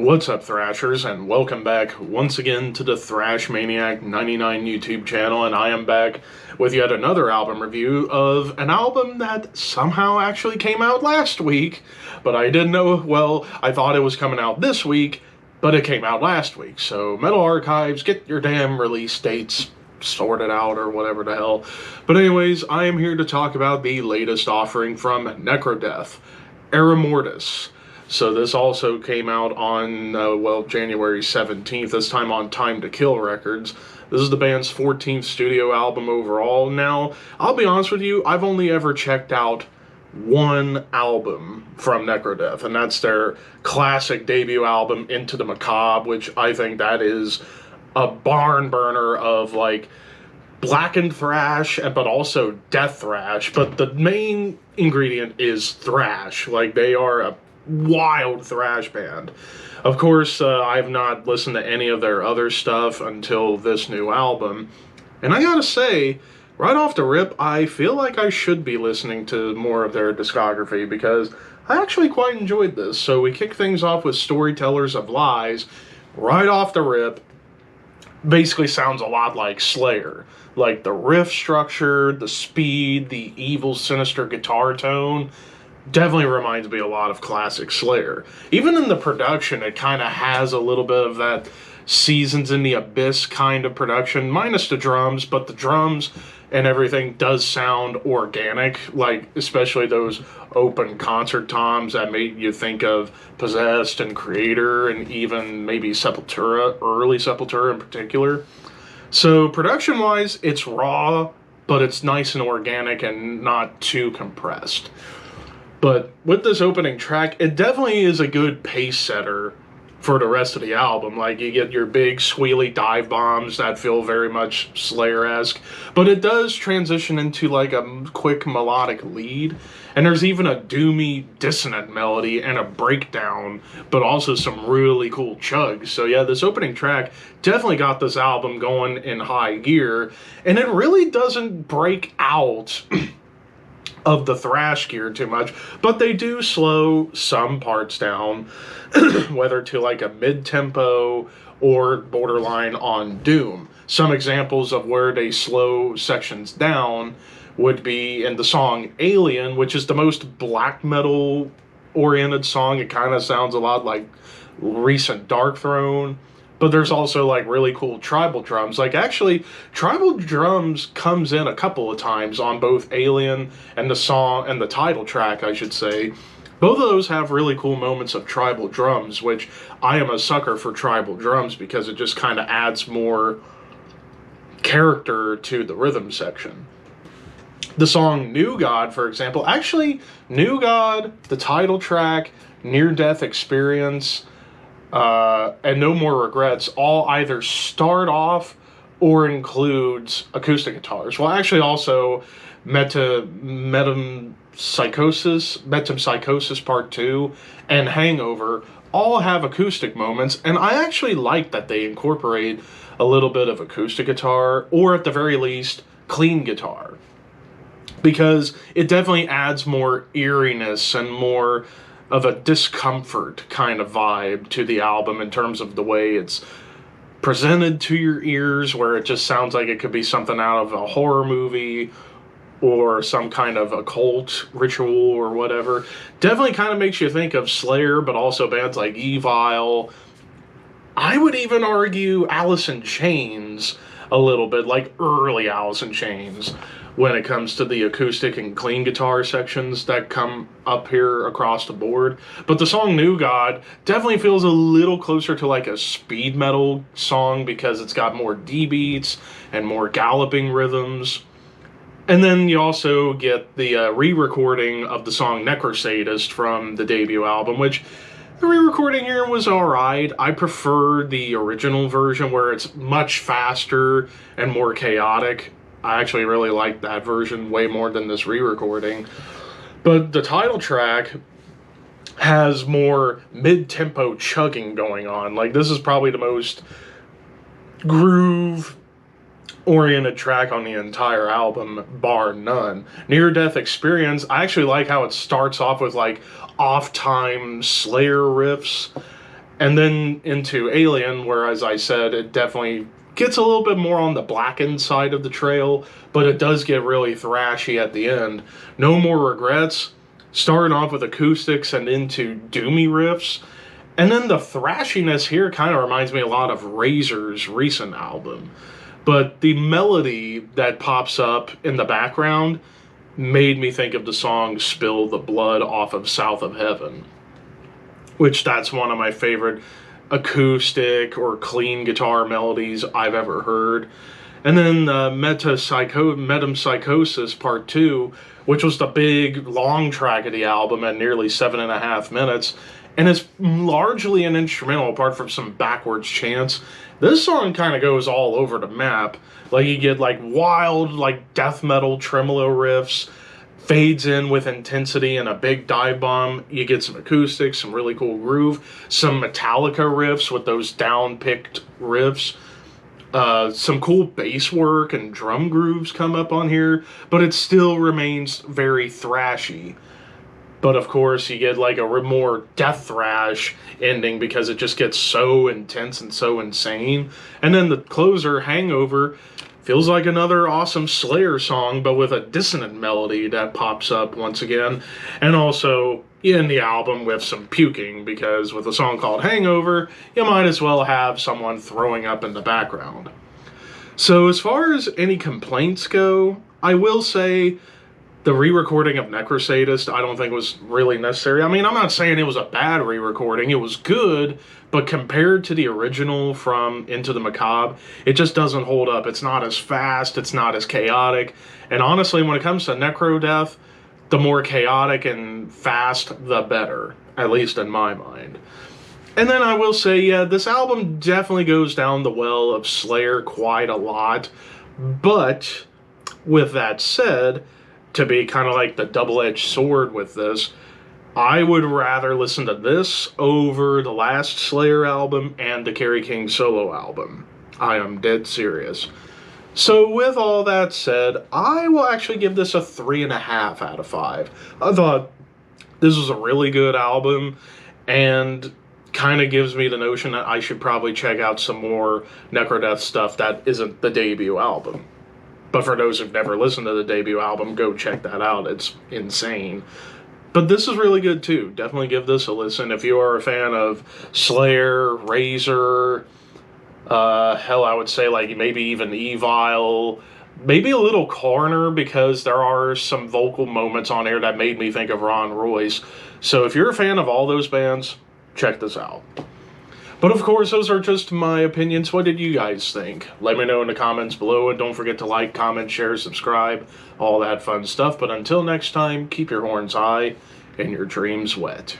What's up, Thrashers, and welcome back once again to the Thrash Maniac 99 YouTube channel, and I am back with yet another album review of an album that somehow actually came out last week, but I didn't know, well, I thought it was coming out this week, but it came out last week. So Metal Archives, get your damn release dates sorted out or whatever the hell. But anyways, I am here to talk about the latest offering from Necrodeath, ARIMORTIS. So this also came out on, January 17th, this time on Time to Kill Records. This is the band's 14th studio album overall. Now, I'll be honest with you, I've only ever checked out one album from Necrodeath, and that's their classic debut album, Into the Macabre, which I think that is a barn burner of, like, blackened thrash, but also death thrash. But the main ingredient is thrash. Like, they are a wild thrash band. Of course, I've not listened to any of their other stuff until this new album, and I gotta say, right off the rip, I feel like I should be listening to more of their discography because I actually quite enjoyed this. So we kick things off with Storytellers of Lies. Right off the rip, basically sounds a lot like Slayer. Like the riff structure, the speed, the evil, sinister guitar tone definitely reminds me a lot of classic Slayer. Even in the production, it kind of has a little bit of that Seasons in the Abyss kind of production, minus the drums, but the drums and everything does sound organic, like especially those open concert toms that made you think of Possessed and Creator and even maybe Sepultura, early Sepultura in particular. So production-wise, it's raw, but it's nice and organic and not too compressed. But with this opening track, it definitely is a good pace setter for the rest of the album. Like, you get your big squealy dive bombs that feel very much Slayer-esque, but it does transition into like a quick melodic lead, and there's even a doomy dissonant melody and a breakdown, but also some really cool chugs. So yeah, this opening track definitely got this album going in high gear, and it really doesn't break out of the thrash gear too much, but they do slow some parts down, whether to like a mid-tempo or borderline on doom. Some examples of where they slow sections down would be in the song Alien, which is the most black metal oriented song. It kind of sounds a lot like recent Dark Throne. But there's also like really cool tribal drums. Like, actually, tribal drums comes in a couple of times on both Alien and the song and the title track, I should say. Both of those have really cool moments of tribal drums, which I am a sucker for tribal drums because it just kind of adds more character to the rhythm section. The song New God, for example, actually, New God, the title track, Near Death Experience, and No More Regrets all either start off or includes acoustic guitars. Well, actually also Metempsychosis Part 2 and Hangover all have acoustic moments, and I actually like that they incorporate a little bit of acoustic guitar, or at the very least, clean guitar, because it definitely adds more eeriness and more of a discomfort kind of vibe to the album in terms of the way it's presented to your ears, where it just sounds like it could be something out of a horror movie or some kind of occult ritual or whatever. Definitely kind of makes you think of Slayer, but also bands like Evil. I would even argue Alice in Chains a little bit, like early Alice in Chains, when it comes to the acoustic and clean guitar sections that come up here across the board. But the song New God definitely feels a little closer to like a speed metal song because it's got more D beats and more galloping rhythms. And then you also get the re-recording of the song Necrosadist from the debut album, which the re-recording here was alright. I prefer the original version where it's much faster and more chaotic. I actually really like that version way more than this re-recording. But the title track has more mid-tempo chugging going on. Like, this is probably the most groove-oriented track on the entire album, bar none. Near Death Experience, I actually like how it starts off with, like, off-time Slayer riffs, And then into Alien, where, as I said, it definitely gets a little bit more on the blackened side of the trail, but it does get really thrashy at the end. No More Regrets, starting off with acoustics and into doomy riffs. And then the thrashiness here kind of reminds me a lot of Razor's recent album. But the melody that pops up in the background made me think of the song Spill the Blood off of South of Heaven, which that's one of my favorite acoustic or clean guitar melodies I've ever heard. And then Metempsychosis Part 2, which was the big long track of the album at nearly 7.5 minutes, and it's largely an instrumental apart from some backwards chants. This song kind of goes all over the map. Like, you get like wild, like death metal tremolo riffs, fades in with intensity and a big dive bomb. You get some acoustics, some really cool groove, some Metallica riffs with those down-picked riffs. Some cool bass work and drum grooves come up on here, but it still remains very thrashy. But of course, you get like a more death thrash ending because it just gets so intense and so insane. And then the closer, Hangover, feels like another awesome Slayer song, but with a dissonant melody that pops up once again. And also in the album with some puking, because with a song called Hangover, you might as well have someone throwing up in the background. So as far as any complaints go, I will say the re-recording of Necrodeath I don't think was really necessary. I mean, I'm not saying it was a bad re-recording. It was good, but compared to the original from Into the Macabre, it just doesn't hold up. It's not as fast. It's not as chaotic. And honestly, when it comes to Necrodeath, the more chaotic and fast, the better, at least in my mind. And then I will say, yeah, this album definitely goes down the well of Slayer quite a lot. But with that said, to be kind of like the double-edged sword with this, I would rather listen to this over the last Slayer album and the Kerry King solo album. I am dead serious. So with all that said, I will actually give this a 3.5 out of 5. I thought this was a really good album, and kind of gives me the notion that I should probably check out some more Necrodeath stuff that isn't the debut album. But for those who've never listened to the debut album, go check that out. It's insane. But this is really good too. Definitely give this a listen. If you are a fan of Slayer, Razor, hell, I would say like maybe even Evil, maybe a little Coroner, because there are some vocal moments on here that made me think of Ron Royce. So if you're a fan of all those bands, check this out. But of course, those are just my opinions. What did you guys think? Let me know in the comments below, and don't forget to like, comment, share, subscribe, all that fun stuff. But until next time, keep your horns high and your dreams wet.